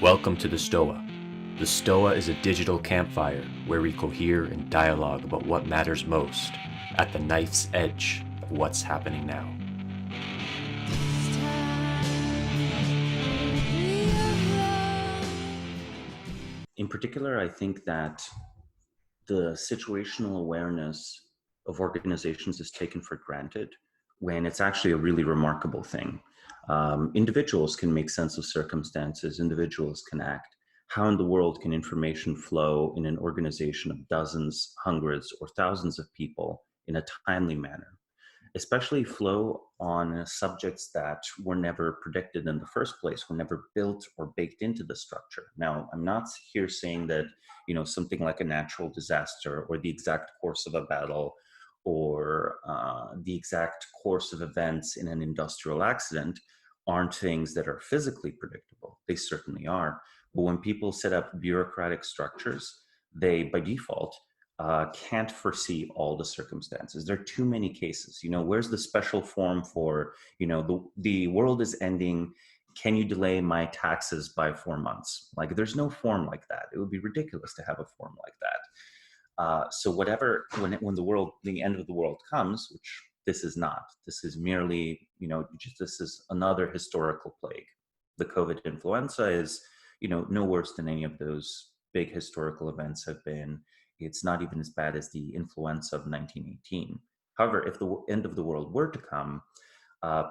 Welcome to the Stoa. The Stoa is a digital campfire where we cohere and dialogue about what matters most at the knife's edge of what's happening now. In particular, I think that the situational awareness of organizations is taken for granted when it's actually a really remarkable thing. Individuals can make sense of circumstances, individuals can act. How in the world can information flow in an organization of dozens, hundreds, or thousands of people in a timely manner? Especially flow on subjects that were never predicted in the first place, were never built or baked into the structure. Now, I'm not here saying that, something like a natural disaster or the exact course of a battle or the exact course of events in an industrial accident aren't things that are physically predictable. They certainly are. But when people set up bureaucratic structures, they, by default, can't foresee all the circumstances. There are too many cases. Where's the special form for, the world is ending. Can you delay my taxes by 4 months? Like, there's no form like that. It would be ridiculous to have a form like that. So whatever, when the end of the world comes, which this is not, this is merely, this is another historical plague. The COVID influenza is, no worse than any of those big historical events have been. It's not even as bad as the influenza of 1918. However, if the end of the world were to come,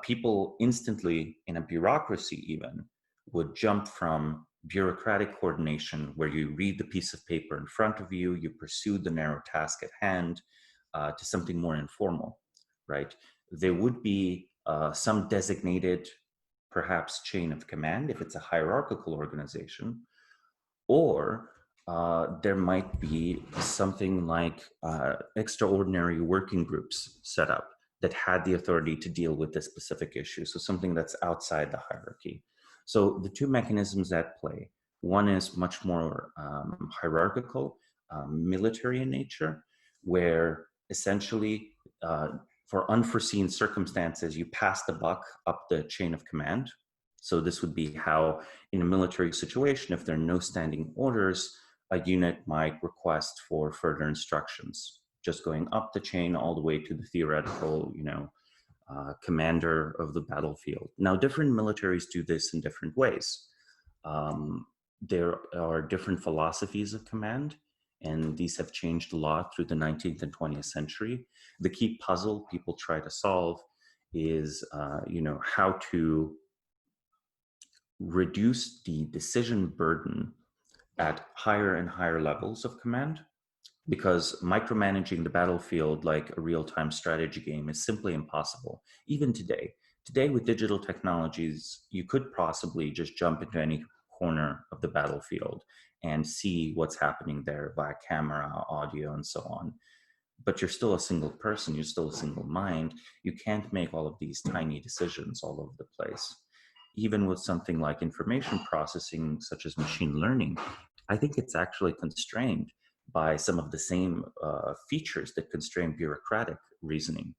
people instantly, in a bureaucracy even, would jump from bureaucratic coordination, where you read the piece of paper in front of you, you pursue the narrow task at hand, to something more informal, right? There would be some designated, perhaps, chain of command if it's a hierarchical organization, or there might be something like extraordinary working groups set up that had the authority to deal with this specific issue. So something that's outside the hierarchy. So the two mechanisms at play, one is much more hierarchical, military in nature, where essentially for unforeseen circumstances, you pass the buck up the chain of command. So this would be how, in a military situation, if there are no standing orders, a unit might request for further instructions, just going up the chain all the way to the theoretical, commander of the battlefield. Now, different militaries do this in different ways. There are different philosophies of command, and these have changed a lot through the 19th and 20th century. The key puzzle people try to solve is, how to reduce the decision burden at higher and higher levels of command, because micromanaging the battlefield like a real-time strategy game is simply impossible. Even today with digital technologies, you could possibly just jump into any corner of the battlefield and see what's happening there via camera, audio, and so on. But you're still a single person, you're still a single mind. You can't make all of these tiny decisions all over the place. Even with something like information processing, such as machine learning, I think it's actually constrained by some of the same features that constrain bureaucratic reasoning.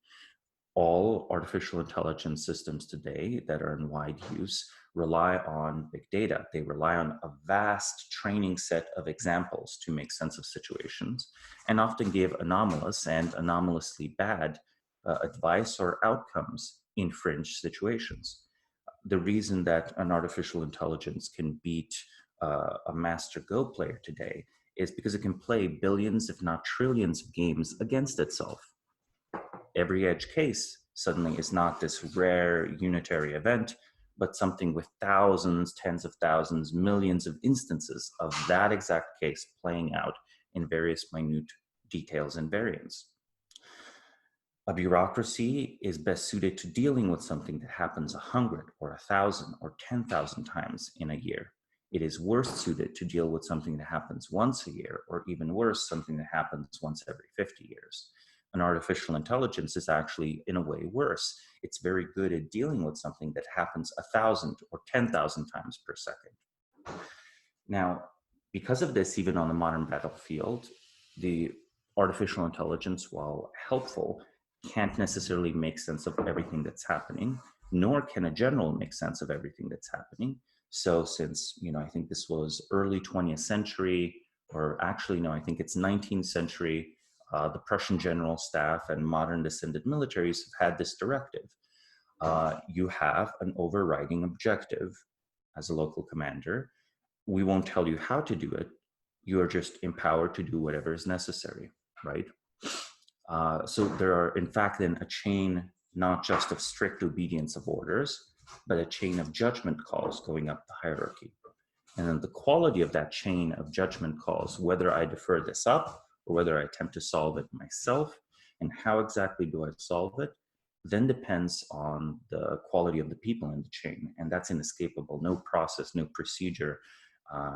All artificial intelligence systems today that are in wide use rely on big data. They rely on a vast training set of examples to make sense of situations, and often give anomalous and anomalously bad advice or outcomes in fringe situations. The reason that an artificial intelligence can beat a master Go player today is because it can play billions, if not trillions, of games against itself. Every edge case suddenly is not this rare unitary event, but something with thousands, tens of thousands, millions of instances of that exact case playing out in various minute details and variants. A bureaucracy is best suited to dealing with something that happens 100 or 1,000 or 10,000 times in a year. It is worse suited to deal with something that happens once a year, or even worse, something that happens once every 50 years. An artificial intelligence is actually, in a way, worse. It's very good at dealing with something that happens 1,000 or 10,000 times per second. Now, because of this, even on the modern battlefield, the artificial intelligence, while helpful, can't necessarily make sense of everything that's happening, nor can a general make sense of everything that's happening. So since, I think this was early 20th century, or actually, no, I think it's 19th century, the Prussian general staff and modern descended militaries have had this directive. You have an overriding objective as a local commander. We won't tell you how to do it. You are just empowered to do whatever is necessary, right? So there are, in fact, then a chain not just of strict obedience of orders, but a chain of judgment calls going up the hierarchy. And then the quality of that chain of judgment calls, whether I defer this up or whether I attempt to solve it myself, and how exactly do I solve it, then depends on the quality of the people in the chain. And that's inescapable. No process, no procedure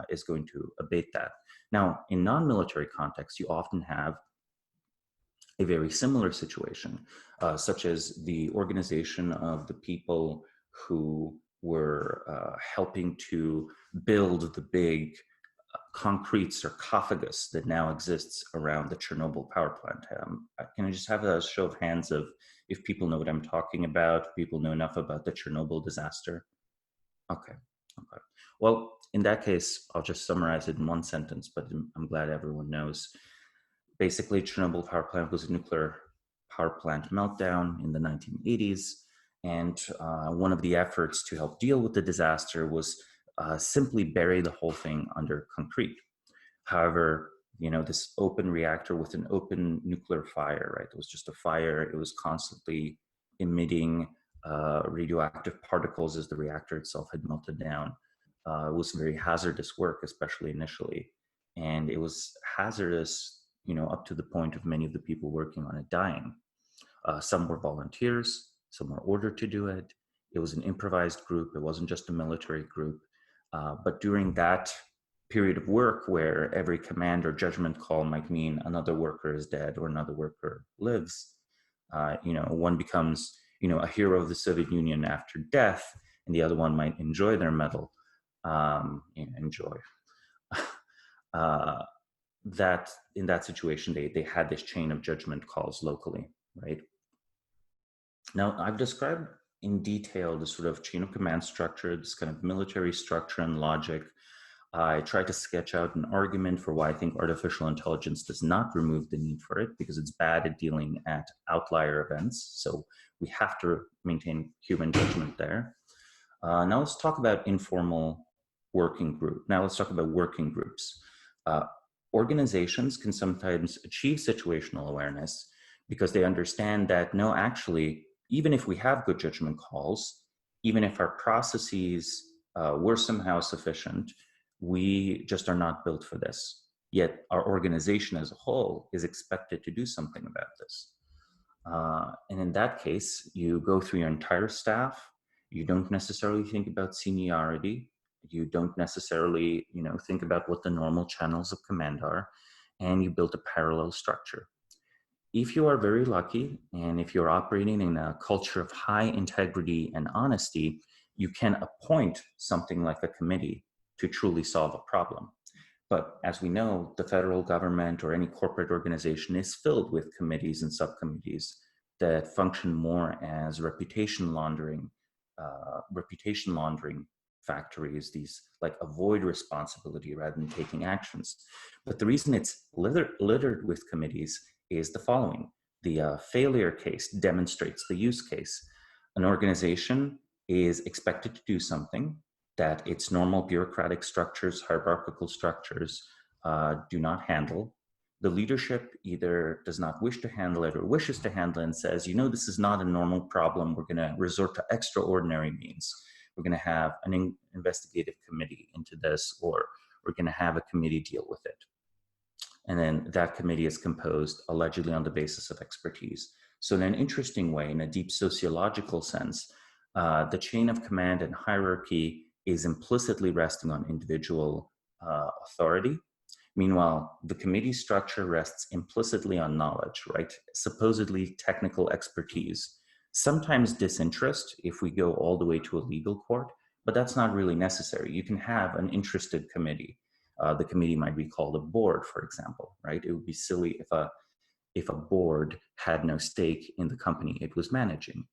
is going to abate that. Now, in non-military contexts, you often have a very similar situation, such as the organization of the people who were helping to build the big concrete sarcophagus that now exists around the Chernobyl power plant. Can I just have a show of hands of if people know what I'm talking about, people know enough about the Chernobyl disaster? Okay. Well, in that case, I'll just summarize it in one sentence, but I'm glad everyone knows. Basically, Chernobyl power plant was a nuclear power plant meltdown in the 1980s. And one of the efforts to help deal with the disaster was simply bury the whole thing under concrete. However, this open reactor with an open nuclear fire, right? It was just a fire. It was constantly emitting radioactive particles as the reactor itself had melted down. It was very hazardous work, especially initially. And it was hazardous, up to the point of many of the people working on it dying. Some were volunteers, some were ordered to do it. It was an improvised group. It wasn't just a military group. But during that period of work where every command or judgment call might mean another worker is dead or another worker lives, one becomes, a hero of the Soviet Union after death, and the other one might enjoy their medal. Enjoy. That in that situation, they had this chain of judgment calls locally, right? Now, I've described in detail the sort of chain of command structure, this kind of military structure and logic. I tried to sketch out an argument for why I think artificial intelligence does not remove the need for it, because it's bad at dealing at outlier events. So we have to maintain human judgment there. Now let's talk about informal working group. Now let's talk about working groups. Organizations can sometimes achieve situational awareness because they understand that, no, actually, even if we have good judgment calls, even if our processes were somehow sufficient, we just are not built for this. Yet our organization as a whole is expected to do something about this. And in that case, you go through your entire staff. You don't necessarily think about seniority. You don't necessarily, think about what the normal channels of command are, and you build a parallel structure. If you are very lucky, and if you're operating in a culture of high integrity and honesty, you can appoint something like a committee to truly solve a problem. But as we know, the federal government or any corporate organization is filled with committees and subcommittees that function more as reputation laundering factories, these like avoid responsibility rather than taking actions. But the reason it's littered with committees is the following. The failure case demonstrates the use case. An organization is expected to do something that its normal bureaucratic structures, hierarchical structures do not handle. The leadership either does not wish to handle it or wishes to handle it and says, this is not a normal problem. We're going to resort to extraordinary means. We're going to have an investigative committee into this, or we're going to have a committee deal with it. And then that committee is composed allegedly on the basis of expertise. So in an interesting way, in a deep sociological sense, the chain of command and hierarchy is implicitly resting on individual authority. Meanwhile, the committee structure rests implicitly on knowledge, right? Supposedly technical expertise. Sometimes disinterest if we go all the way to a legal court, but that's not really necessary. You can have an interested committee. The committee might be called a board, for example, right? It would be silly if a board had no stake in the company it was managing.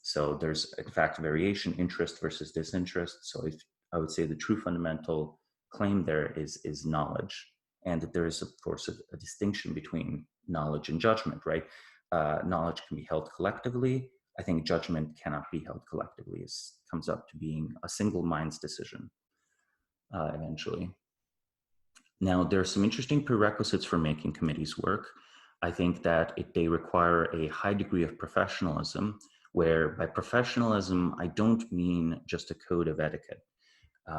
So there's, in fact, variation, interest versus disinterest. So if I would say the true fundamental claim there is knowledge, and that there is, of course, a distinction between knowledge and judgment, right? Knowledge can be held collectively. I think judgment cannot be held collectively. It comes up to being a single mind's decision eventually. Now, there are some interesting prerequisites for making committees work. I think that they require a high degree of professionalism, where by professionalism, I don't mean just a code of etiquette.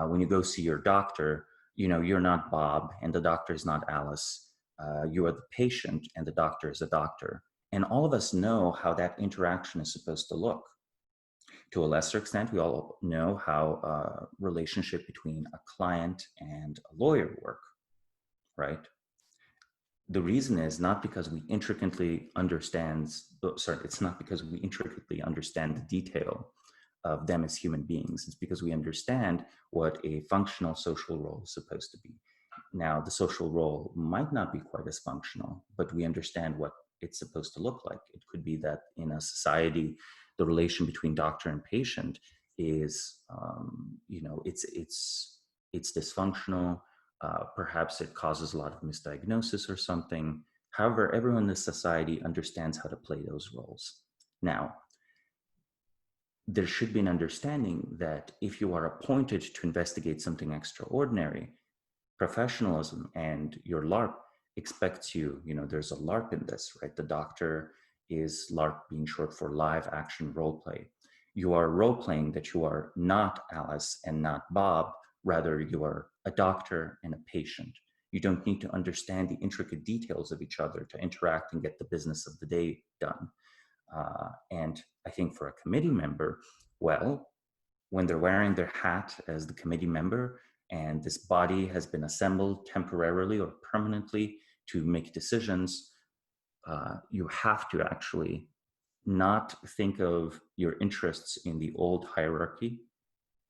When you go see your doctor, you're not Bob and the doctor is not Alice. You are the patient and the doctor is a doctor. And all of us know how that interaction is supposed to look. To a lesser extent, we all know how a relationship between a client and a lawyer work, right? The reason is not because we intricately understand, it's not because we intricately understand the detail of them as human beings. It's because we understand what a functional social role is supposed to be. Now, the social role might not be quite as functional, but we understand what it's supposed to look like. It could be that in a society, the relation between doctor and patient is, it's dysfunctional. Perhaps it causes a lot of misdiagnosis or something. However, everyone in this society understands how to play those roles. Now, there should be an understanding that if you are appointed to investigate something extraordinary, professionalism and your LARP expects you, there's a LARP in this, right? The doctor is LARP being short for live action role play. You are role playing that you are not Alice and not Bob, rather you are a doctor and a patient. You don't need to understand the intricate details of each other to interact and get the business of the day done. And I think for a committee member, well, when they're wearing their hat as the committee member and this body has been assembled temporarily or permanently to make decisions, you have to actually not think of your interests in the old hierarchy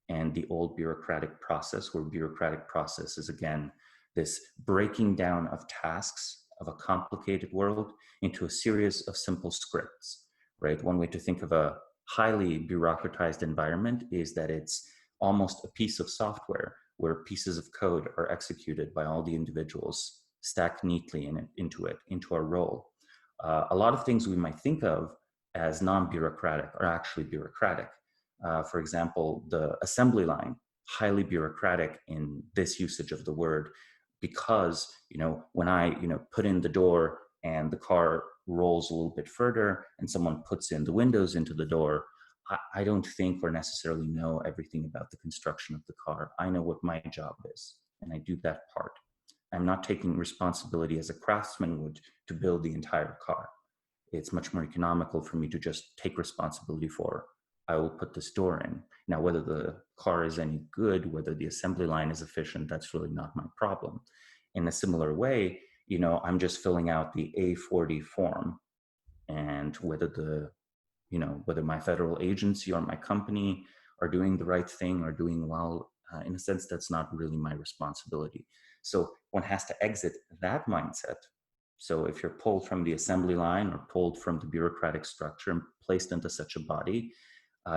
and the old bureaucratic process, where bureaucratic process is, again, this breaking down of tasks of a complicated world into a series of simple scripts, right? One way to think of a highly bureaucratized environment is that it's almost a piece of software where pieces of code are executed by all the individuals stacked neatly into a role. A lot of things we might think of as non-bureaucratic are actually bureaucratic. For example, the assembly line, highly bureaucratic in this usage of the word, because when I put in the door and the car rolls a little bit further and someone puts in the windows into the door, I don't think or necessarily know everything about the construction of the car. I know what my job is, and I do that part. I'm not taking responsibility as a craftsman would to build the entire car. It's much more economical for me to just take responsibility for, I will put this door in. Now, whether the car is any good, whether the assembly line is efficient, that's really not my problem. In a similar way, I'm just filling out the A40 form, and whether my federal agency or my company are doing the right thing or doing well, in a sense, that's not really my responsibility. So one has to exit that mindset. So if you're pulled from the assembly line or pulled from the bureaucratic structure and placed into such a body,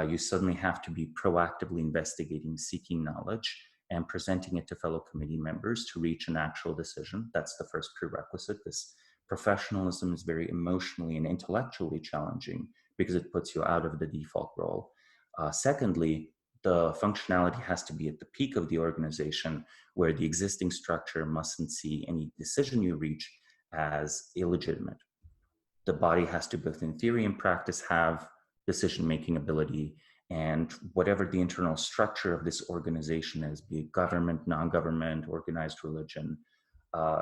you suddenly have to be proactively investigating, seeking knowledge, and presenting it to fellow committee members to reach an actual decision. That's the first prerequisite. This professionalism is very emotionally and intellectually challenging because it puts you out of the default role. Secondly, the functionality has to be at the peak of the organization, where the existing structure mustn't see any decision you reach as illegitimate. The body has to, both in theory and practice, have decision-making ability, and whatever the internal structure of this organization is, be it government, non-government, organized religion,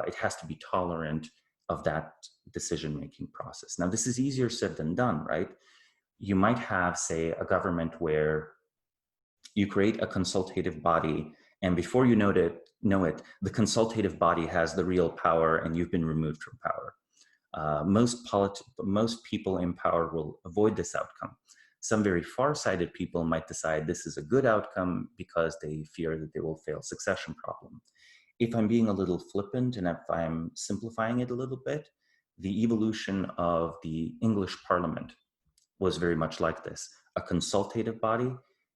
it has to be tolerant of that decision-making process. Now, this is easier said than done, right? You might have, say, a government where you create a consultative body, and before you know it, the consultative body has the real power and you've been removed from power. Most people in power will avoid this outcome. Some very far-sighted people might decide this is a good outcome because they fear that they will fail succession problem. If I'm being a little flippant and if I'm simplifying it a little bit, the evolution of the English Parliament was very much like this. A consultative body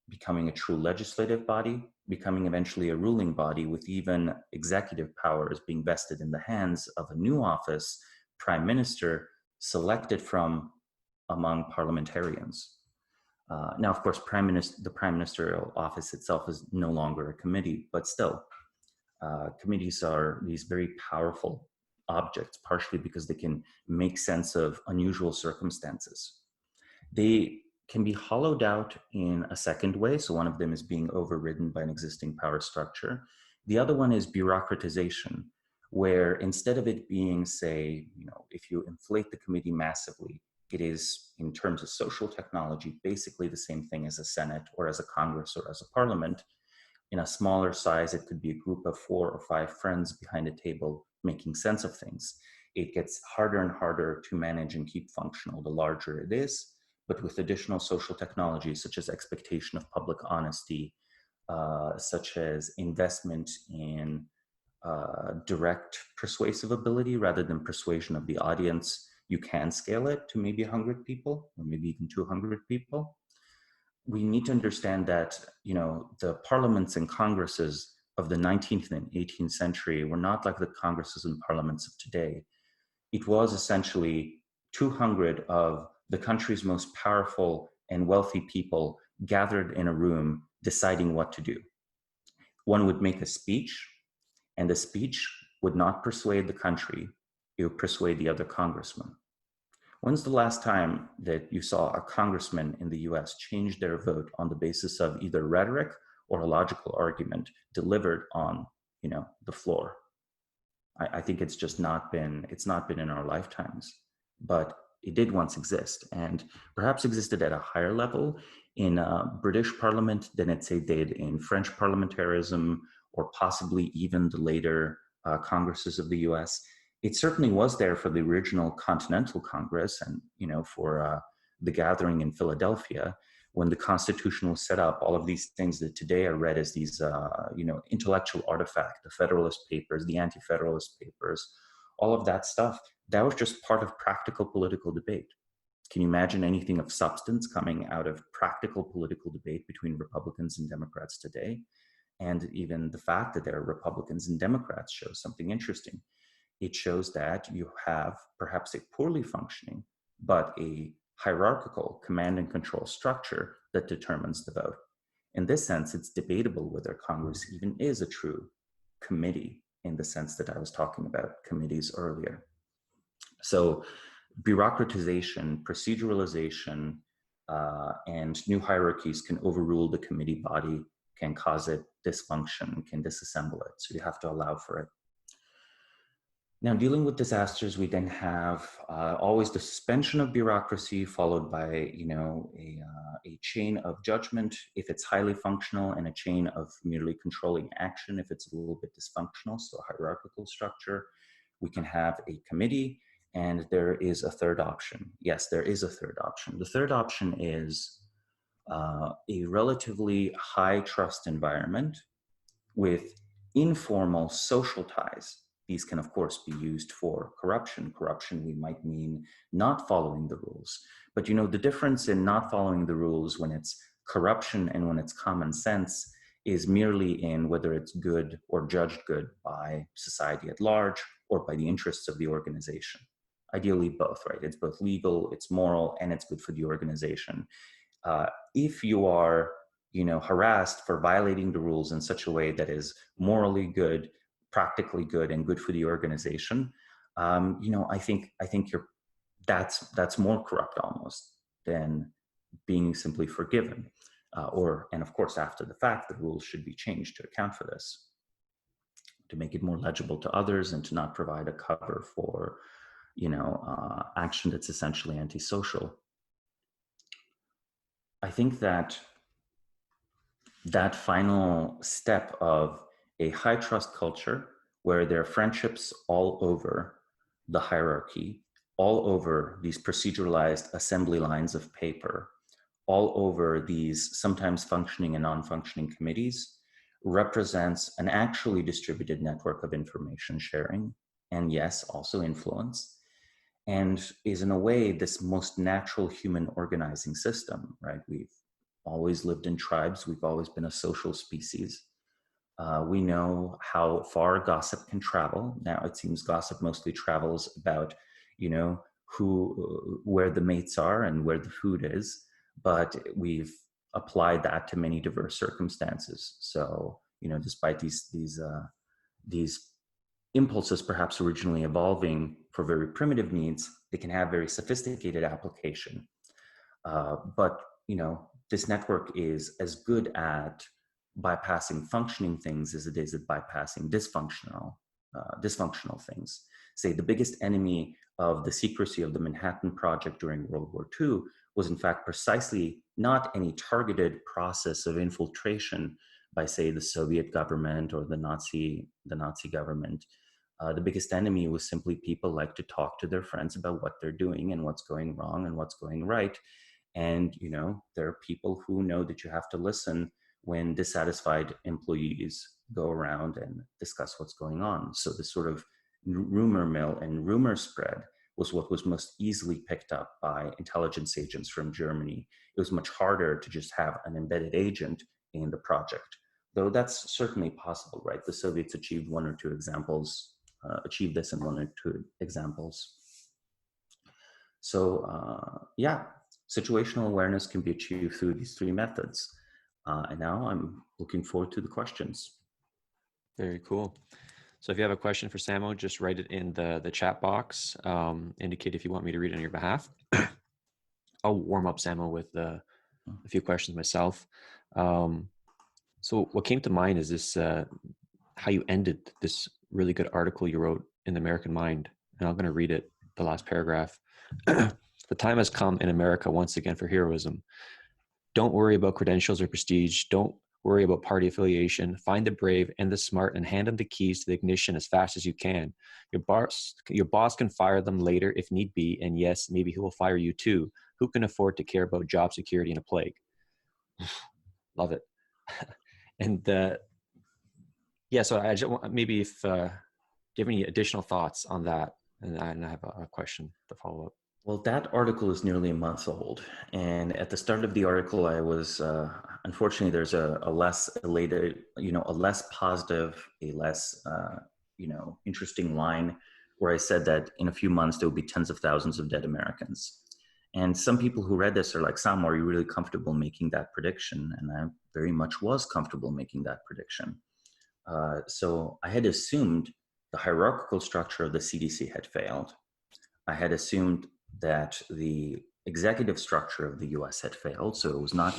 becoming a true legislative body, becoming eventually a ruling body with even executive powers being vested in the hands of a new office, prime minister, selected from among parliamentarians. Now, of course, the prime ministerial office itself is no longer a committee, but still, committees are these very powerful objects, partially because they can make sense of unusual circumstances. They can be hollowed out in a second way. So one of them is being overridden by an existing power structure. The other one is bureaucratization, where instead of it being, say, if you inflate the committee massively, it is, in terms of social technology, basically the same thing as a Senate or as a Congress or as a parliament. In a smaller size, it could be a group of 4 or 5 friends behind a table making sense of things. It gets harder and harder to manage and keep functional the larger it is, but with additional social technologies such as expectation of public honesty, such as investment in direct persuasive ability rather than persuasion of the audience, you can scale it to maybe 100 people or maybe even 200 people. We need to understand that, the parliaments and congresses of the 19th and 18th century were not like the congresses and parliaments of today. It was essentially 200 of the country's most powerful and wealthy people gathered in a room deciding what to do. One would make a speech, and the speech would not persuade the country, it would persuade the other congressman. When's the last time that you saw a congressman in the US change their vote on the basis of either rhetoric or a logical argument delivered on, the floor? I think it's just not been in our lifetimes, but it did once exist, and perhaps existed at a higher level in British Parliament than it did in French parliamentarism, or possibly even the later Congresses of the US. It certainly was there for the original Continental Congress and, for the gathering in Philadelphia, when the Constitution was set up. All of these things that today are read as these, intellectual artifact, the Federalist Papers, the Anti-Federalist Papers, all of that stuff, that was just part of practical political debate. Can you imagine anything of substance coming out of practical political debate between Republicans and Democrats today? And even the fact that there are Republicans and Democrats shows something interesting. It shows that you have perhaps a poorly functioning, but a hierarchical command and control structure that determines the vote. In this sense, it's debatable whether Congress even is a true committee in the sense that I was talking about committees earlier. So bureaucratization, proceduralization, and new hierarchies can overrule the committee body, can cause it dysfunction, can disassemble it. So you have to allow for it. Now, dealing with disasters, we then have always the suspension of bureaucracy, followed by a chain of judgment if it's highly functional, and a chain of merely controlling action if it's a little bit dysfunctional, so a hierarchical structure. We can have a committee, and there is a third option. Yes, there is a third option. The third option is a relatively high trust environment with informal social ties. These can, of course, be used for corruption. Corruption, we might mean not following the rules. But the difference in not following the rules when it's corruption and when it's common sense is merely in whether it's good or judged good by society at large or by the interests of the organization. Ideally both, right? It's both legal, it's moral, and it's good for the organization. If you are harassed for violating the rules in such a way that is morally good, practically good, and good for the organization, I think that's more corrupt almost than being simply forgiven. And of course, after the fact, the rules should be changed to account for this, to make it more legible to others and to not provide a cover for, action that's essentially antisocial. I think that final step of a high trust culture where there are friendships all over the hierarchy, all over these proceduralized assembly lines of paper, all over these sometimes functioning and non-functioning committees, represents an actually distributed network of information sharing, and yes, also influence, and is in a way this most natural human organizing system, right? We've always lived in tribes. We've always been a social species. We know how far gossip can travel. Now it seems gossip mostly travels about, where the mates are and where the food is, but we've applied that to many diverse circumstances. So, despite these impulses perhaps originally evolving for very primitive needs, they can have very sophisticated application. But this network is as good at bypassing functioning things as it is at bypassing dysfunctional things. Say the biggest enemy of the secrecy of the Manhattan Project during World War II was in fact precisely not any targeted process of infiltration by, say, the Soviet government or the Nazi government. The biggest enemy was simply people like to talk to their friends about what they're doing and what's going wrong and what's going right. And, there are people who know that you have to listen when dissatisfied employees go around and discuss what's going on. So this sort of rumor mill and rumor spread was what was most easily picked up by intelligence agents from Germany. It was much harder to just have an embedded agent in the project, though that's certainly possible, right? The Soviets achieved this in one or two examples. So situational awareness can be achieved through these three methods. And now I'm looking forward to the questions. Very cool. So if you have a question for Samo, just write it in the chat box. Indicate if you want me to read it on your behalf. I'll warm up Samo with a few questions myself. So what came to mind is this, how you ended this really good article you wrote in the American Mind. And I'm going to read it, the last paragraph. The time has come in America once again for heroism. Don't worry about credentials or prestige. Don't worry about party affiliation. Find the brave and the smart and hand them the keys to the ignition as fast as you can. Your boss can fire them later if need be. And yes, maybe he will fire you too. Who can afford to care about job security in a plague? Love it. And so I just want, maybe if, do you have any additional thoughts on that? And I have a question to follow up. Well, that article is nearly a month old. And at the start of the article, I was, unfortunately, there's a less elated, a less positive, a less, interesting line where I said that in a few months, there will be tens of thousands of dead Americans. And some people who read this are like, Sam, are you really comfortable making that prediction? And I very much was comfortable making that prediction. So I had assumed the hierarchical structure of the CDC had failed. I had assumed that the executive structure of the US had failed. So it was not,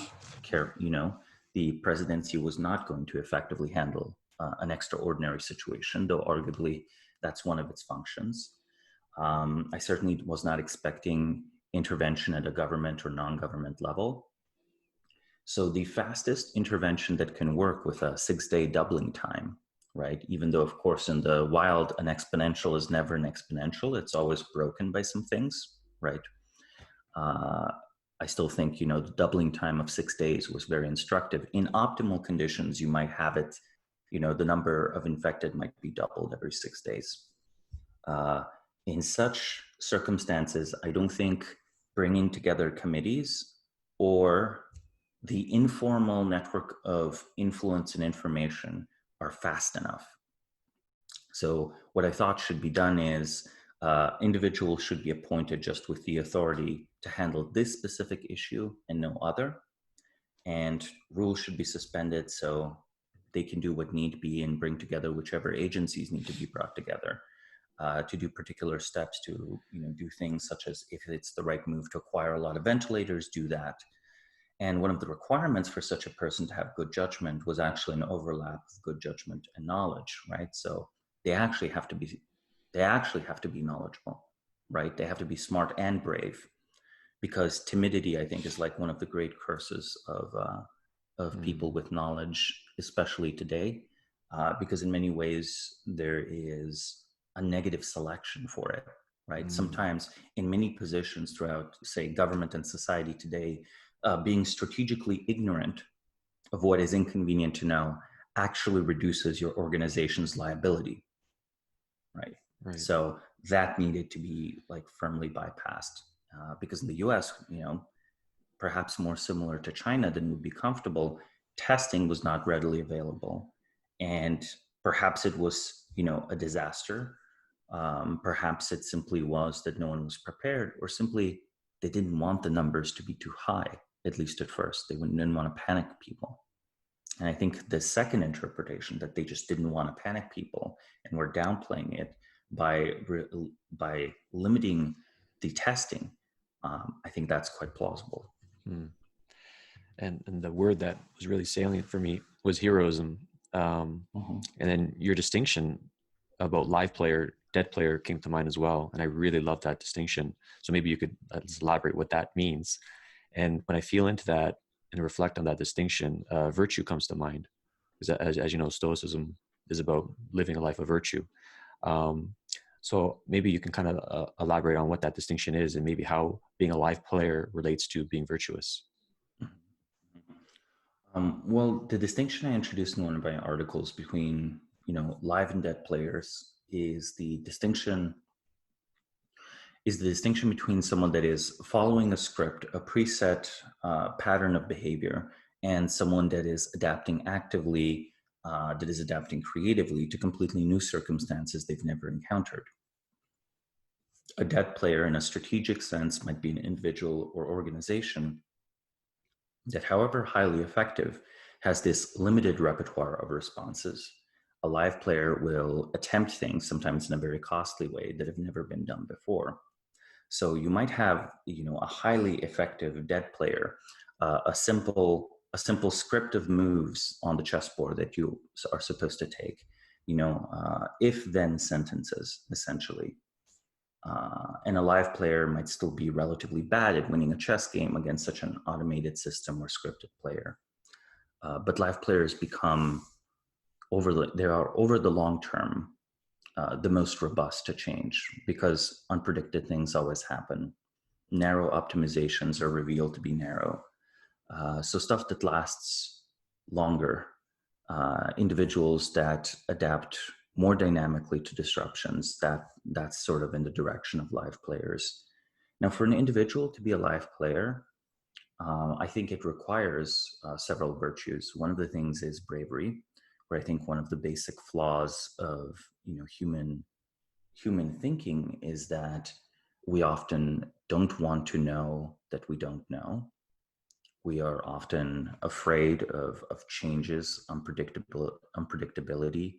the presidency was not going to effectively handle an extraordinary situation, though arguably that's one of its functions. I certainly was not expecting intervention at a government or non-government level. So the fastest intervention that can work with a 6-day doubling time, right? Even though, of course, in the wild, an exponential is never an exponential. It's always broken by some things, right? I still think, the doubling time of 6 days was very instructive. In optimal conditions, you might have it, the number of infected might be doubled every 6 days. In such circumstances, I don't think bringing together committees or the informal network of influence and information are fast enough. So what I thought should be done is individuals should be appointed just with the authority to handle this specific issue and no other. And rules should be suspended so they can do what need be and bring together whichever agencies need to be brought together to do particular steps to do things such as, if it's the right move to acquire a lot of ventilators, do that. And one of the requirements for such a person to have good judgment was actually an overlap of good judgment and knowledge, right? So they actually have to be knowledgeable, right? They have to be smart and brave, because timidity, I think, is like one of the great curses of people with knowledge, especially today, because in many ways there is a negative selection for it, right? Sometimes in many positions throughout, say, government and society today, being strategically ignorant of what is inconvenient to know actually reduces your organization's liability, right? So that needed to be like firmly bypassed because in the US, perhaps more similar to China than would be comfortable, testing was not readily available. And perhaps it was, a disaster. Perhaps it simply was that no one was prepared, or simply they didn't want the numbers to be too high, at least at first. They didn't want to panic people. And I think the second interpretation, that they just didn't want to panic people and were downplaying it by limiting the testing, I think that's quite plausible. Mm. And the word that was really salient for me was heroism. And then your distinction about live player, dead player came to mind as well. And I really love that distinction. So maybe you could elaborate what that means. And when I feel into that and reflect on that distinction, virtue comes to mind. Because as you know, Stoicism is about living a life of virtue. So maybe you can kind of elaborate on what that distinction is, and maybe how being a live player relates to being virtuous. Well, the distinction I introduced in one of my articles between, live and dead players is the distinction between someone that is following a script, a preset pattern of behavior, and someone that is adapting actively, that is adapting creatively to completely new circumstances they've never encountered. A dead player in a strategic sense might be an individual or organization that, however highly effective, has this limited repertoire of responses. A live player will attempt things, sometimes in a very costly way, that have never been done before. So you might have, a highly effective dead player, a simple script of moves on the chessboard that you are supposed to take, if-then sentences, essentially. And a live player might still be relatively bad at winning a chess game against such an automated system or scripted player. But live players become, over the long term, the most robust to change, because unpredicted things always happen. Narrow optimizations are revealed to be narrow. So stuff that lasts longer, individuals that adapt more dynamically to disruptions, that's sort of in the direction of live players. Now, for an individual to be a live player, I think it requires several virtues. One of the things is bravery, where I think one of the basic flaws of human thinking is that we often don't want to know that we don't know. We are often afraid of changes, unpredictability,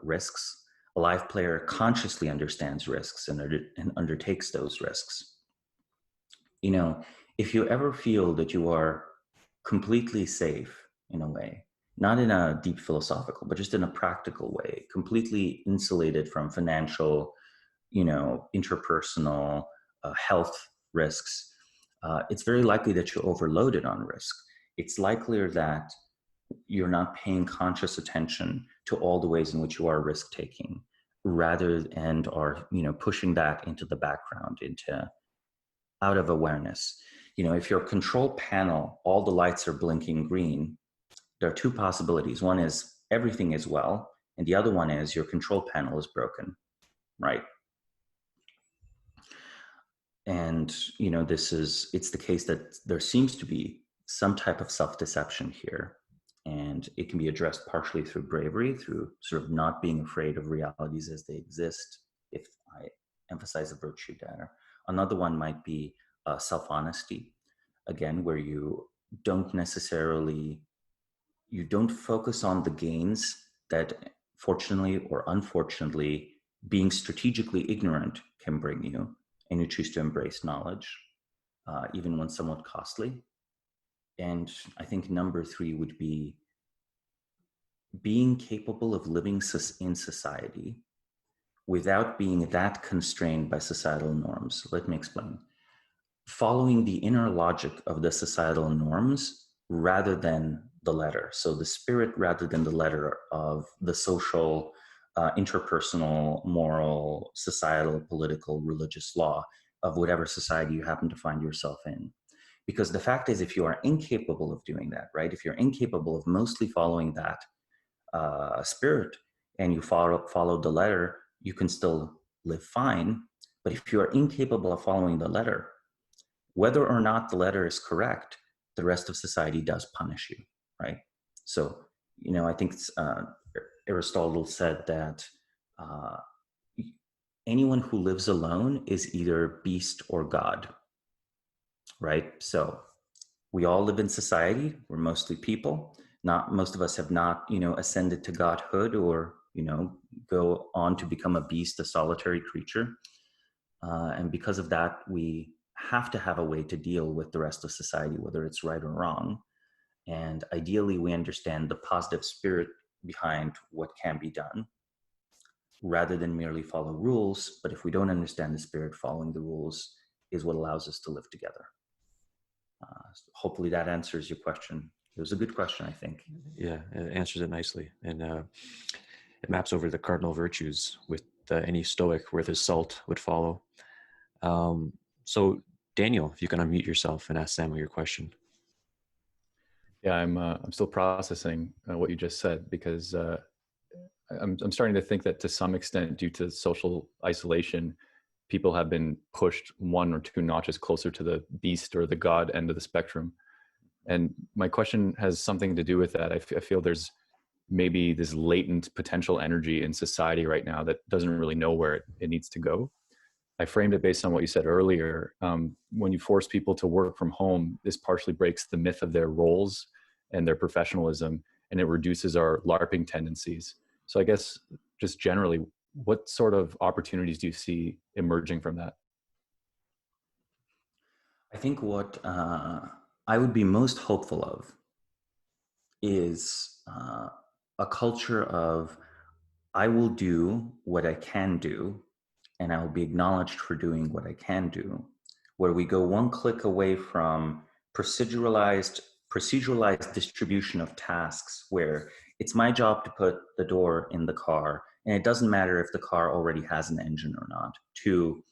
risks. A live player consciously understands risks and undertakes those risks. If you ever feel that you are completely safe in a way, not in a deep philosophical, but just in a practical way, completely insulated from financial, interpersonal, health risks, it's very likely that you're overloaded on risk. It's likelier that you're not paying conscious attention to all the ways in which you are risk-taking, and are, pushing that into the background, out of awareness. If your control panel, all the lights are blinking green, there are two possibilities. One is everything is well, and the other one is your control panel is broken, right? And, it's the case that there seems to be some type of self-deception here. And it can be addressed partially through bravery, through sort of not being afraid of realities as they exist, if I emphasize the virtue there. Another one might be self-honesty, again, where you don't focus on the gains that, fortunately or unfortunately, being strategically ignorant can bring you, and you choose to embrace knowledge, even when somewhat costly. And I think number 3 would be being capable of living in society without being that constrained by societal norms. Let me explain. Following the inner logic of the societal norms rather than the letter. So the spirit rather than the letter of the social, interpersonal, moral, societal, political, religious law of whatever society you happen to find yourself in. Because the fact is, if you are incapable of doing that, right? If you're incapable of mostly following that spirit, and you follow the letter, you can still live fine. But if you are incapable of following the letter, whether or not the letter is correct, the rest of society does punish you, right? So, I think Aristotle said that uh, anyone who lives alone is either beast or God, right? So we all live in society. We're mostly people. Not most of us have not, ascended to godhood or, go on to become a beast, a solitary creature. And because of that, we have to have a way to deal with the rest of society, whether it's right or wrong. And ideally, we understand the positive spirit behind what can be done rather than merely follow rules. But if we don't understand the spirit, following the rules is what allows us to live together. Hopefully that answers your question. It was a good question, I think. Yeah, it answers it nicely. And it maps over the cardinal virtues with any Stoic worth his salt would follow. So Daniel, if you can unmute yourself and ask Samo your question. Yeah, I'm still processing what you just said, because I'm starting to think that to some extent, due to social isolation, people have been pushed one or two notches closer to the beast or the God end of the spectrum. And my question has something to do with that. I feel there's maybe this latent potential energy in society right now that doesn't really know where it needs to go. I framed it based on what you said earlier. When you force people to work from home, this partially breaks the myth of their roles and their professionalism, and it reduces our LARPing tendencies. So I guess just generally, what sort of opportunities do you see emerging from that? I think what I would be most hopeful of is a culture of I will do what I can do, and I will be acknowledged for doing what I can do, where we go one click away from proceduralized distribution of tasks, where it's my job to put the door in the car, and it doesn't matter if the car already has an engine or not, to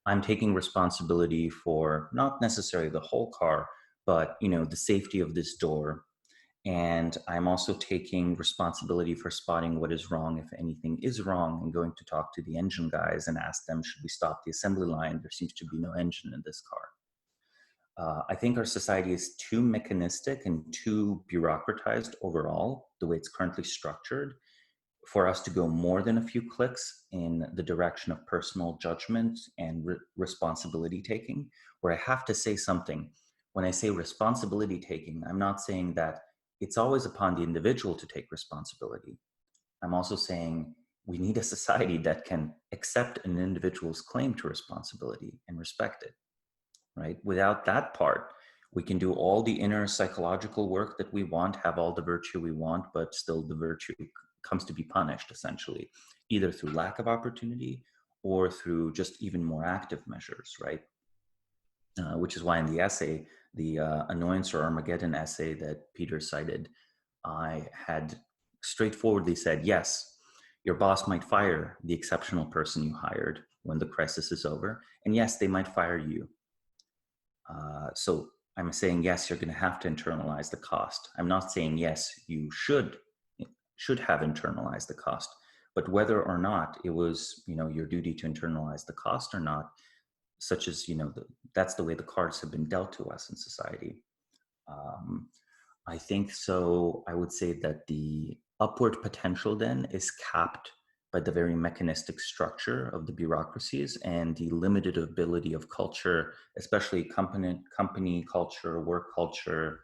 I'm taking responsibility for not necessarily the whole car, but the safety of this door. And I'm also taking responsibility for spotting what is wrong, if anything is wrong, and going to talk to the engine guys and ask them, should we stop the assembly line? There seems to be no engine in this car. I think our society is too mechanistic and too bureaucratized overall, the way it's currently structured, for us to go more than a few clicks in the direction of personal judgment and responsibility taking, where I have to say something. When I say responsibility taking, I'm not saying that it's always upon the individual to take responsibility. I'm also saying we need a society that can accept an individual's claim to responsibility and respect it, right? Without that part, we can do all the inner psychological work that we want, have all the virtue we want, but still the virtue comes to be punished, essentially, either through lack of opportunity or through just even more active measures, right? Which is why in the essay, the Annoyance or Armageddon essay that Peter cited, I had straightforwardly said, yes, your boss might fire the exceptional person you hired when the crisis is over, and yes, they might fire you. So I'm saying, yes, you're going to have to internalize the cost. I'm not saying, yes, you should have internalized the cost, but whether or not it was, your duty to internalize the cost or not, such as, that's the way the cards have been dealt to us in society. I think so. I would say that the upward potential then is capped by the very mechanistic structure of the bureaucracies and the limited ability of culture, especially company culture, work culture,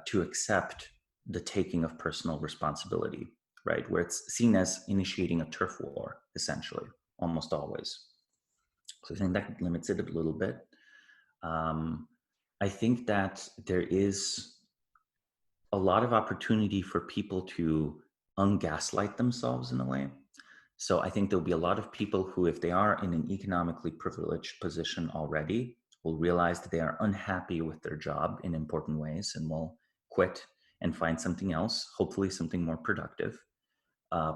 to accept the taking of personal responsibility, right? Where it's seen as initiating a turf war, essentially, almost always. So I think that limits it a little bit. I think that there is a lot of opportunity for people to ungaslight themselves in a way. So I think there'll be a lot of people who, if they are in an economically privileged position already, will realize that they are unhappy with their job in important ways and will quit and find something else, hopefully something more productive,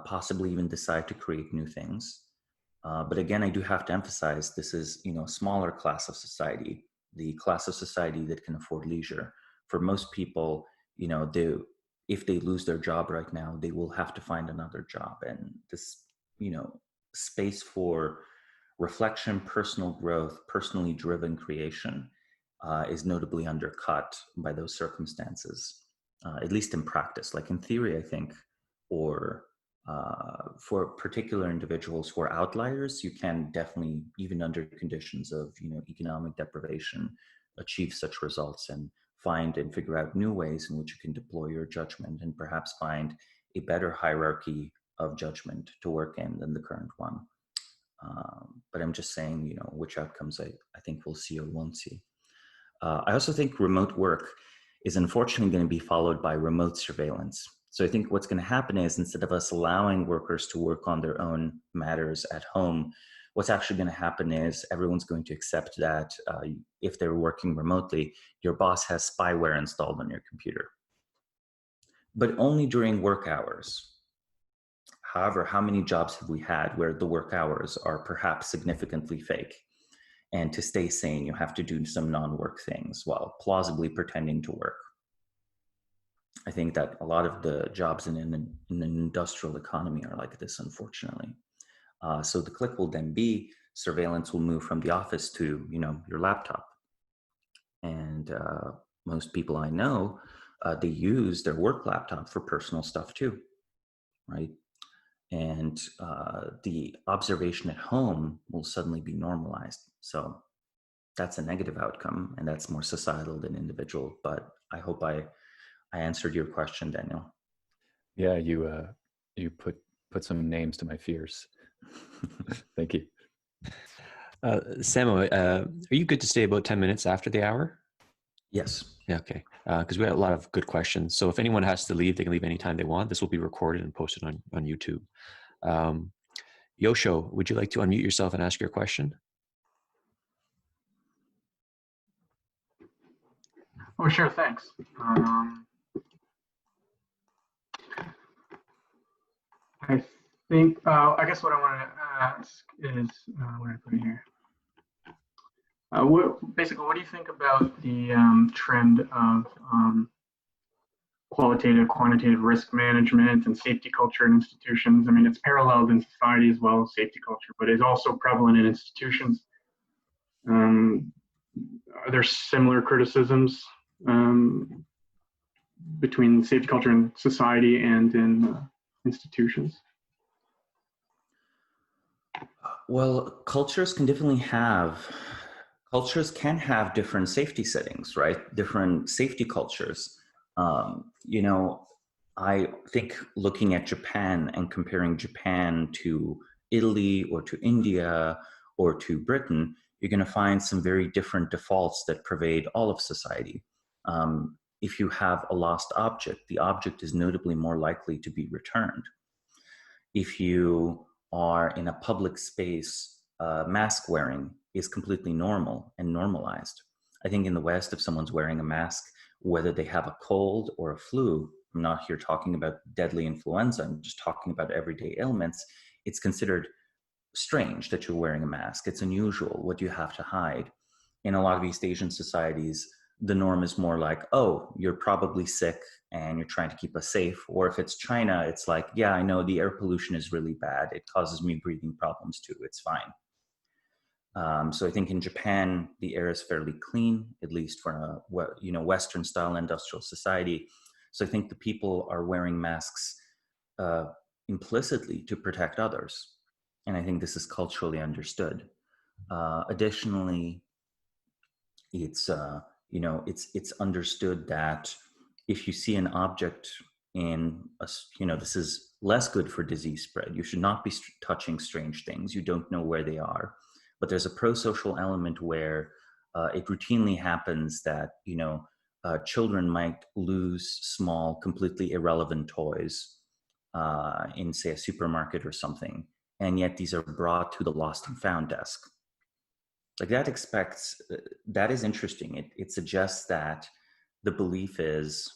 possibly even decide to create new things. But again, I do have to emphasize this is, a smaller class of society, the class of society that can afford leisure. For most people, if they lose their job right now, they will have to find another job. And this, space for reflection, personal growth, personally driven creation is notably undercut by those circumstances, at least in practice. Like in theory, I think, or for particular individuals who are outliers, you can definitely, even under conditions of economic deprivation, achieve such results and find and figure out new ways in which you can deploy your judgment and perhaps find a better hierarchy of judgment to work in than the current one. But I'm just saying, which outcomes I think we'll see or won't see. I also think remote work is unfortunately going to be followed by remote surveillance. So I think what's going to happen is, instead of us allowing workers to work on their own matters at home, what's actually going to happen is everyone's going to accept that if they're working remotely, your boss has spyware installed on your computer, but only during work hours. However, how many jobs have we had where the work hours are perhaps significantly fake? And to stay sane, you have to do some non-work things while plausibly pretending to work. I think that a lot of the jobs in an industrial economy are like this, unfortunately. So the click will then be, surveillance will move from the office to your laptop. And most people I know, they use their work laptop for personal stuff too, right? And the observation at home will suddenly be normalized. So that's a negative outcome, and that's more societal than individual. But I hope I answered your question, Daniel. Yeah, you put some names to my fears. Thank you. Samo, are you good to stay about 10 minutes after the hour? Yes. Yeah, okay. Because we had a lot of good questions. So if anyone has to leave, they can leave anytime they want. This will be recorded and posted on YouTube. Yosho, would you like to unmute yourself and ask your question? Oh, sure, thanks. I think, I guess what I want to ask is, what did I put in here? Basically, what do you think about the trend of qualitative, quantitative risk management and safety culture in institutions? I mean, it's paralleled in society as well, safety culture, but it's also prevalent in institutions. Are there similar criticisms between safety culture in society and in institutions? Well, cultures can have different safety settings, right? Different safety cultures. I think looking at Japan and comparing Japan to Italy or to India or to Britain, you're going to find some very different defaults that pervade all of society. If you have a lost object, the object is notably more likely to be returned. If you are in a public space, mask wearing is completely normal and normalized. I think in the West, if someone's wearing a mask, whether they have a cold or a flu, I'm not here talking about deadly influenza, I'm just talking about everyday ailments, it's considered strange that you're wearing a mask. It's unusual. What do you have to hide? In a lot of East Asian societies, the norm is more like, oh, you're probably sick and you're trying to keep us safe. Or if it's China, it's like, yeah, I know the air pollution is really bad. It causes me breathing problems too. It's fine. So I think in Japan, the air is fairly clean, at least for a Western style industrial society. So I think the people are wearing masks implicitly to protect others. And I think this is culturally understood. Additionally, it's understood that if you see an object in this is less good for disease spread. You should not be touching strange things. You don't know where they are. But there's a pro-social element where it routinely happens that children might lose small, completely irrelevant toys in, say, a supermarket or something, and yet these are brought to the lost and found desk. Like that is interesting. It suggests that the belief is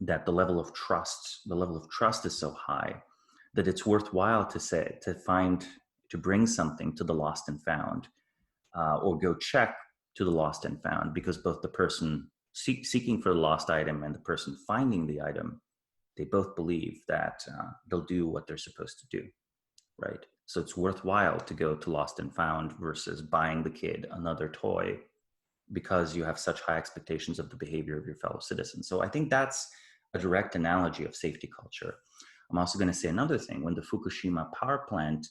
that the level of trust is so high that it's worthwhile to bring something to the lost and found, or go check to the lost and found, because both the person seeking for the lost item and the person finding the item, they both believe that they'll do what they're supposed to do, right? So it's worthwhile to go to Lost and Found versus buying the kid another toy because you have such high expectations of the behavior of your fellow citizens. So I think that's a direct analogy of safety culture. I'm also going to say another thing. When the Fukushima power plant,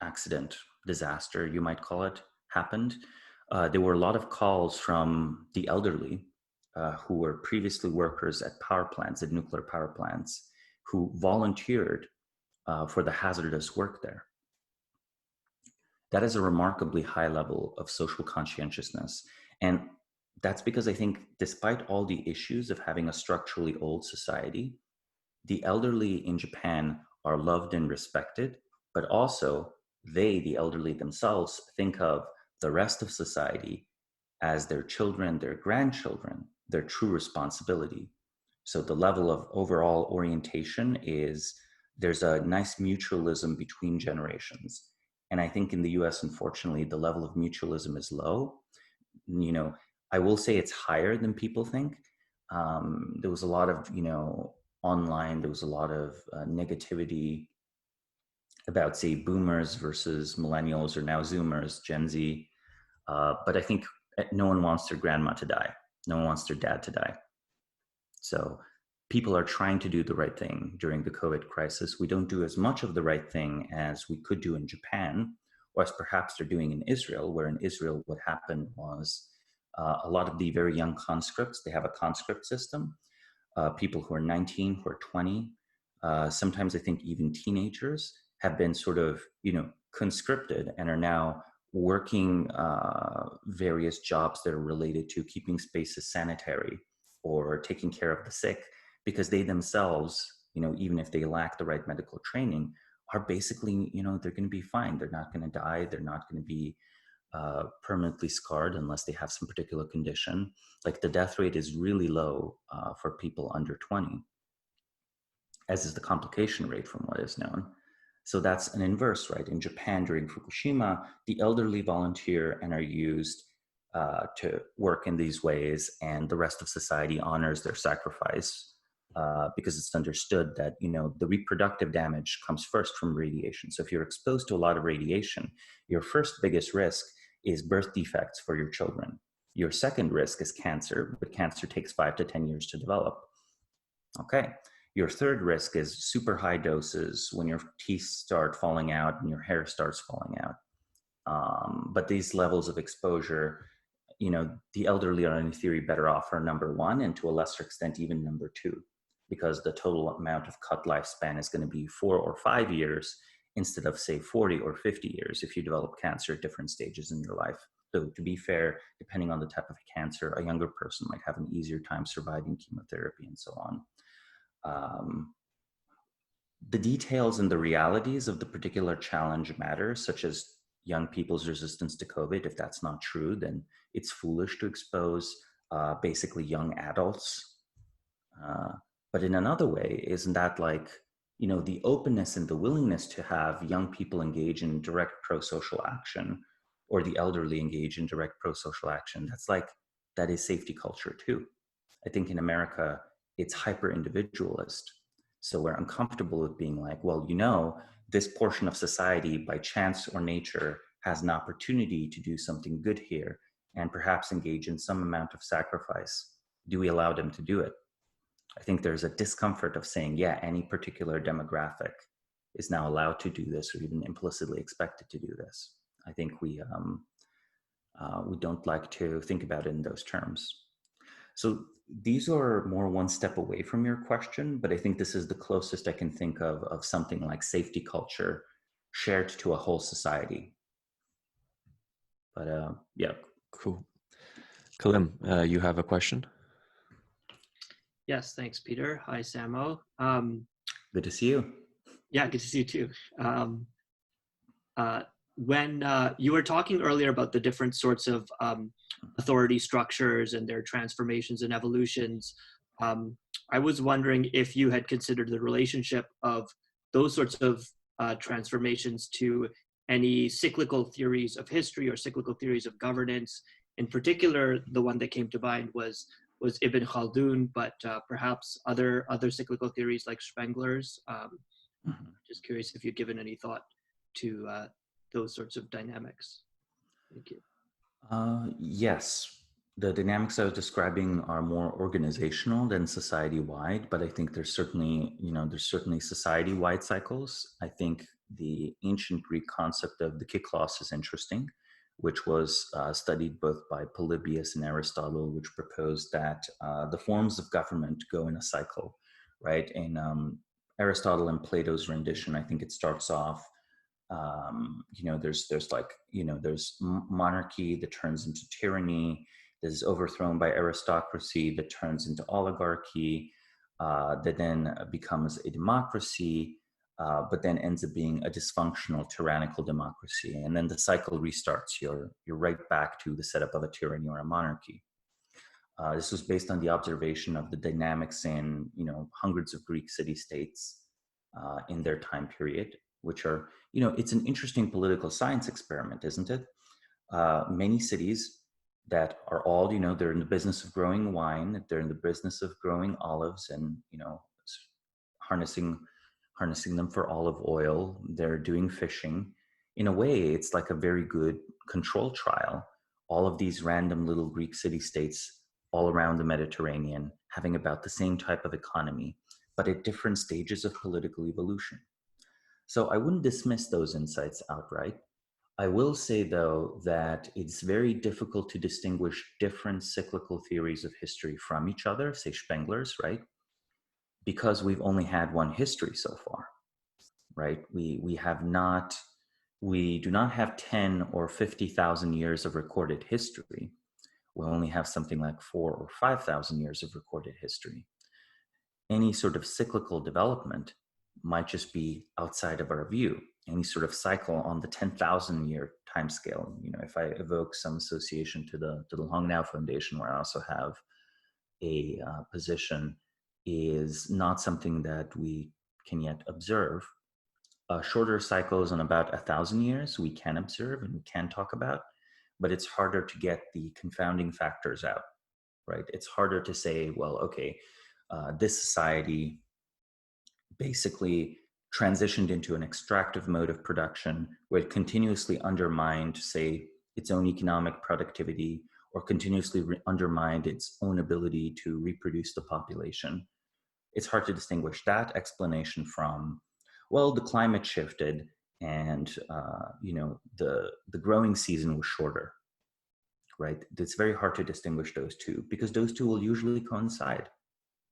accident, disaster, you might call it, happened, there were a lot of calls from the elderly who were previously workers at power plants, at nuclear power plants, who volunteered for the hazardous work there. That is a remarkably high level of social conscientiousness. And that's because I think despite all the issues of having a structurally old society, the elderly in Japan are loved and respected, but also they, the elderly themselves, think of the rest of society as their children, their grandchildren, their true responsibility. So the level of overall orientation is, there's a nice mutualism between generations. And I think in the US, unfortunately, the level of mutualism is low. I will say it's higher than people think. There was a lot of, online, there was a lot of negativity about, say, boomers versus millennials, or now Zoomers, Gen Z. But I think no one wants their grandma to die. No one wants their dad to die. So people are trying to do the right thing during the COVID crisis. We don't do as much of the right thing as we could do in Japan, or as perhaps they're doing in Israel, where in Israel what happened was a lot of the very young conscripts, they have a conscript system, people who are 19, who are 20, sometimes I think even teenagers, have been sort of, conscripted and are now working various jobs that are related to keeping spaces sanitary or taking care of the sick, because they themselves, even if they lack the right medical training, are basically, they're going to be fine. They're not going to die. They're not going to be permanently scarred unless they have some particular condition. Like the death rate is really low for people under 20, as is the complication rate from what is known. So that's an inverse, right? In Japan during Fukushima, the elderly volunteer and are used to work in these ways, and the rest of society honors their sacrifice because it's understood that, the reproductive damage comes first from radiation. So if you're exposed to a lot of radiation, your first biggest risk is birth defects for your children. Your second risk is cancer, but cancer takes 5 to 10 years to develop. Okay. Your third risk is super high doses when your teeth start falling out and your hair starts falling out. But these levels of exposure, the elderly are in theory better off for number one, and to a lesser extent, even number two, because the total amount of cut lifespan is going to be 4 or 5 years instead of, say, 40 or 50 years if you develop cancer at different stages in your life. So to be fair, depending on the type of cancer, a younger person might have an easier time surviving chemotherapy and so on. The details and the realities of the particular challenge matter, such as young people's resistance to COVID. If that's not true, then it's foolish to expose basically young adults. But in another way, isn't that like, the openness and the willingness to have young people engage in direct pro-social action, or the elderly engage in direct pro-social action? That is safety culture too. I think in America, it's hyper-individualist. So we're uncomfortable with being like, well, this portion of society by chance or nature has an opportunity to do something good here and perhaps engage in some amount of sacrifice. Do we allow them to do it? I think there's a discomfort of saying, yeah, any particular demographic is now allowed to do this, or even implicitly expected to do this. I think we don't like to think about it in those terms. So these are more one step away from your question, but I think this is the closest I can think of something like safety culture shared to a whole society. But yeah. Cool. Kalim, you have a question? Yes, thanks, Peter. Hi, Samo. Good to see you. Yeah, good to see you too. When you were talking earlier about the different sorts of authority structures and their transformations and evolutions, I was wondering if you had considered the relationship of those sorts of transformations to any cyclical theories of history or cyclical theories of governance. In particular, the one that came to mind was Ibn Khaldun, but perhaps other cyclical theories like Spengler's. Mhm. Just curious if you'd given any thought to those sorts of dynamics. Thank you. Yes, the dynamics I was describing are more organizational than society-wide, but I think there's certainly, there's certainly society-wide cycles. I think the ancient Greek concept of the kyklos is interesting, which was studied both by Polybius and Aristotle, which proposed that the forms of government go in a cycle, right? In Aristotle and Plato's rendition, I think it starts off there's monarchy that turns into tyranny, that is overthrown by aristocracy, that turns into oligarchy, that then becomes a democracy, but then ends up being a dysfunctional tyrannical democracy. And then the cycle restarts. You're right back to the setup of a tyranny or a monarchy. This was based on the observation of the dynamics in hundreds of Greek city-states in their time period, which are, it's an interesting political science experiment, isn't it? Many cities that are all, they're in the business of growing wine, they're in the business of growing olives and, harnessing them for olive oil, they're doing fishing. In a way, it's like a very good control trial. All of these random little Greek city-states all around the Mediterranean having about the same type of economy, but at different stages of political evolution. So I wouldn't dismiss those insights outright. I will say, though, that it's very difficult to distinguish different cyclical theories of history from each other, say Spengler's, right? Because we've only had one history so far, right? We do not have 10 or 50,000 years of recorded history. We only have something like 4,000 or 5,000 years of recorded history. Any sort of cyclical development might just be outside of our view. Any sort of cycle on the 10,000 year timescale. If I evoke some association to the Long Now Foundation, where I also have a position, is not something that we can yet observe. Shorter cycles on about 1,000 years we can observe and we can talk about, but it's harder to get the confounding factors out, right? It's harder to say, well, okay, this society basically transitioned into an extractive mode of production where it continuously undermined, say, its own economic productivity, or continuously undermined its own ability to reproduce the population. It's hard to distinguish that explanation from, well, the climate shifted and the growing season was shorter, right? It's very hard to distinguish those two because those two will usually coincide,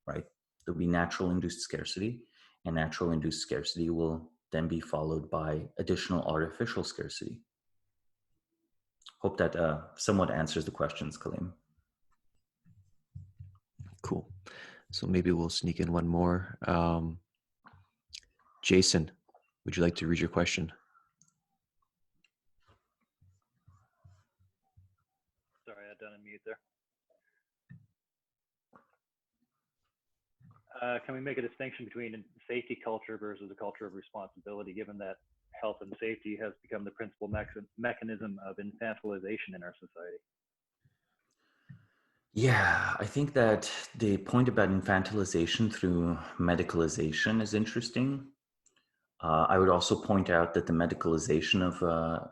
right? There'll be natural induced scarcity, and natural induced scarcity will then be followed by additional artificial scarcity. Hope that somewhat answers the questions, Kaleem. Cool. So maybe we'll sneak in one more. Jason, would you like to read your question? Sorry, I done a mute there. Can we make a distinction between safety culture versus a culture of responsibility, given that health and safety has become the principal mechanism of infantilization in our society? Yeah, I think that the point about infantilization through medicalization is interesting. I would also point out that the medicalization of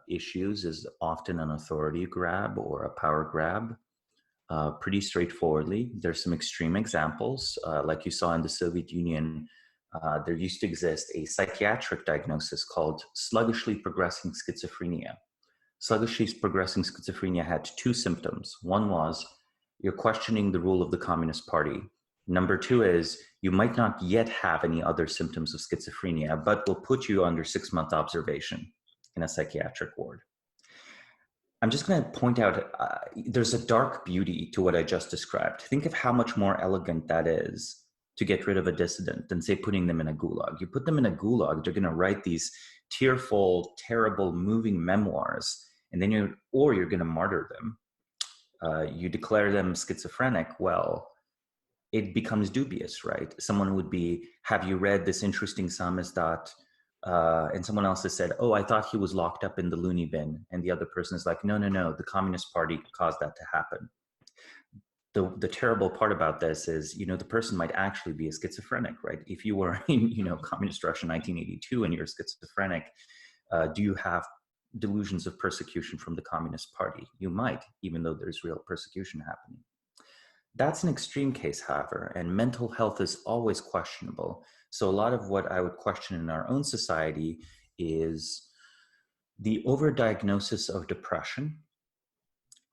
issues is often an authority grab or a power grab. Pretty straightforwardly. There's some extreme examples. Like you saw in the Soviet Union, there used to exist a psychiatric diagnosis called sluggishly progressing schizophrenia. Sluggishly progressing schizophrenia had two symptoms. One was you're questioning the rule of the Communist Party. Number two is you might not yet have any other symptoms of schizophrenia, but will put you under 6-month observation in a psychiatric ward. I'm just going to point out there's a dark beauty to what I just described. Think of how much more elegant that is to get rid of a dissident than, say, putting them in a gulag. You put them in a gulag, they're going to write these tearful, terrible, moving memoirs, and then you're going to martyr them. You declare them schizophrenic, well, it becomes dubious, right? Someone would be, have you read this interesting samizdat? And someone else has said, oh, I thought he was locked up in the loony bin. And the other person is like, no, the Communist Party caused that to happen. the terrible part about this is, you know, the person might actually be a schizophrenic, right? If you were in, you know, communist Russia in 1982 and you're schizophrenic, do you have delusions of persecution from the Communist Party? You might, even though there's real persecution happening. That's an extreme case, however, and mental health is always questionable. So a lot of what I would question in our own society is the overdiagnosis of depression,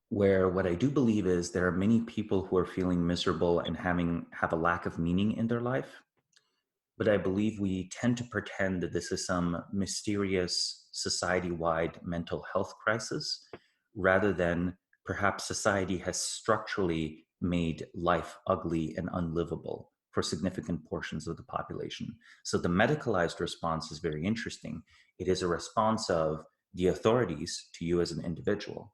where what I do believe is there are many people who are feeling miserable and have a lack of meaning in their life. But I believe we tend to pretend that this is some mysterious society-wide mental health crisis, rather than perhaps society has structurally made life ugly and unlivable for significant portions of the population. So the medicalized response is very interesting. It is a response of the authorities to you as an individual,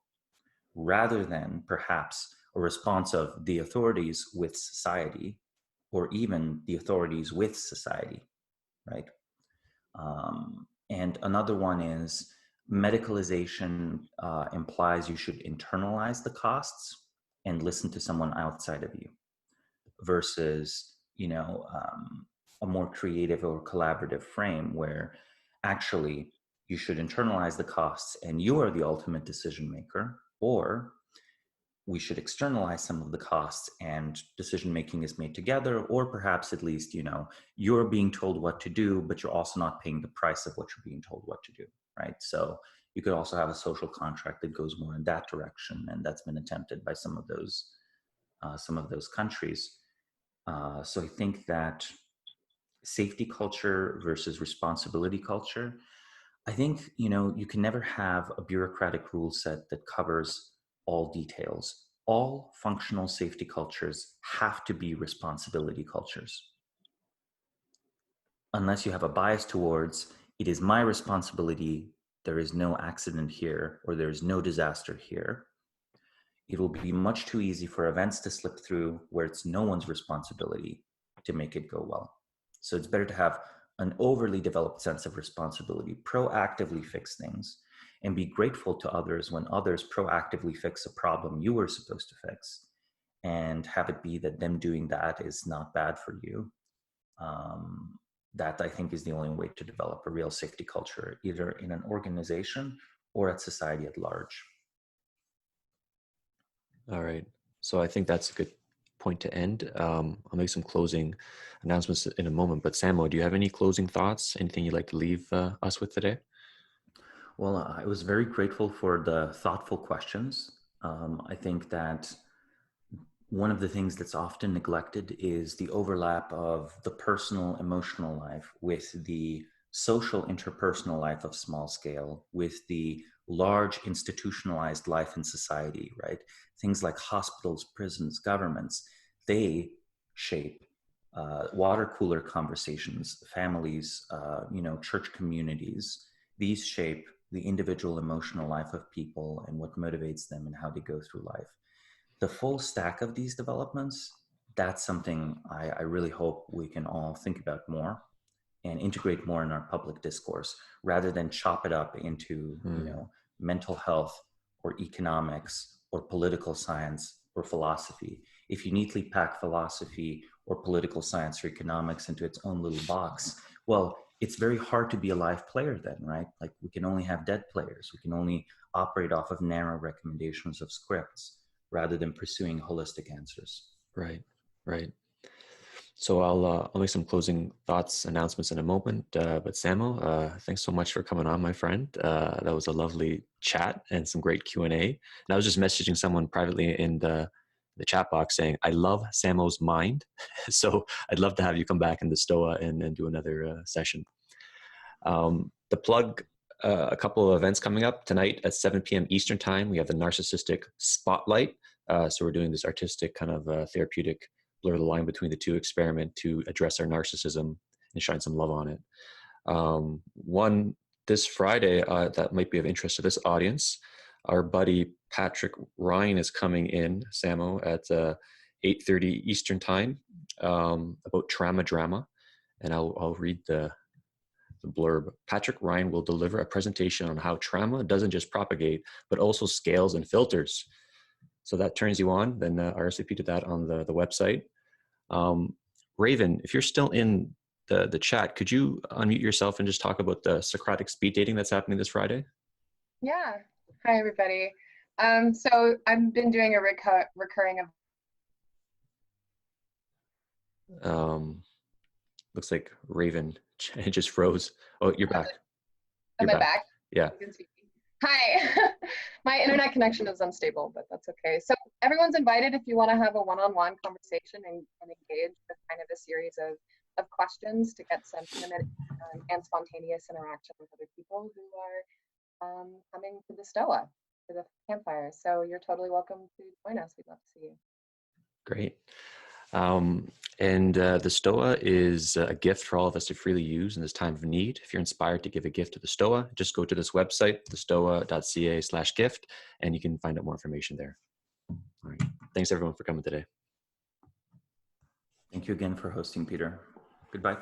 rather than perhaps a response of the authorities with society, or even the authorities with society, right? And another one is medicalization implies you should internalize the costs and listen to someone outside of you, versus, you know, a more creative or collaborative frame where actually you should internalize the costs and you are the ultimate decision maker, or we should externalize some of the costs and decision making is made together, or perhaps at least, you know, you're being told what to do, but you're also not paying the price of what you're being told what to do, right? So you could also have a social contract that goes more in that direction, and that's been attempted by some of those countries. So I think that safety culture versus responsibility culture, I think, you know, you can never have a bureaucratic rule set that covers all details. All functional safety cultures have to be responsibility cultures. Unless you have a bias towards, it is my responsibility, there is no accident here, or there is no disaster here, it will be much too easy for events to slip through where it's no one's responsibility to make it go well. So it's better to have an overly developed sense of responsibility, proactively fix things, and be grateful to others when others proactively fix a problem you were supposed to fix, and have it be that them doing that is not bad for you. That, I think, is the only way to develop a real safety culture, either in an organization or at society at large. All right. So I think that's a good point to end. I'll make some closing announcements in a moment, but Samo, do you have any closing thoughts? Anything you'd like to leave us with today? Well, I was very grateful for the thoughtful questions. I think that one of the things that's often neglected is the overlap of the personal emotional life with the social interpersonal life of small scale, with the large institutionalized life in society, right? Things like hospitals, prisons, governments, they shape water cooler conversations, families, church communities. These shape the individual emotional life of people and what motivates them and how they go through life. The full stack of these developments, that's something I really hope we can all think about more and integrate more in our public discourse, rather than chop it up into, mental health or economics or political science or philosophy. If you neatly pack philosophy or political science or economics into its own little box, well, it's very hard to be a live player then, right? Like, we can only have dead players. We can only operate off of narrow recommendations of scripts, rather than pursuing holistic answers. Right. So I'll make some closing thoughts, announcements in a moment. But Samo, thanks so much for coming on, my friend. That was a lovely chat and some great Q&A. And I was just messaging someone privately in the chat box saying, I love Samo's mind. So I'd love to have you come back in the Stoa and do another session. The plug, a couple of events coming up tonight at 7 p.m. Eastern time. We have the Narcissistic Spotlight. So we're doing this artistic kind of therapeutic blur the line between the two experiment to address our narcissism and shine some love on it. One this Friday that might be of interest to this audience, our buddy Patrick Ryan is coming in, Samo, at 8:30 Eastern time about trauma drama. And I'll read the blurb. Patrick Ryan will deliver a presentation on how trauma doesn't just propagate, but also scales and filters. So that turns you on, then RSVP to that on the website. Raven, if you're still in the chat, could you unmute yourself and just talk about the Socratic speed dating that's happening this Friday? Yeah. Hi, everybody. So I've been doing a recurring Looks like Raven just froze. Oh, you're back. Am I back? Yeah. You can see me. Hi. My internet connection is unstable, but that's okay. So everyone's invited if you want to have a one-on-one conversation and engage with kind of a series of questions to get sentiment and spontaneous interaction with other people who are coming to the Stoa, to the campfire. So you're totally welcome to join us. We'd love to see you. Great. And the Stoa is a gift for all of us to freely use in this time of need. If you're inspired to give a gift to the Stoa, just go to this website, thestoa.ca/gift, and you can find out more information there. All right. Thanks everyone for coming today. Thank you again for hosting, Peter. Goodbye.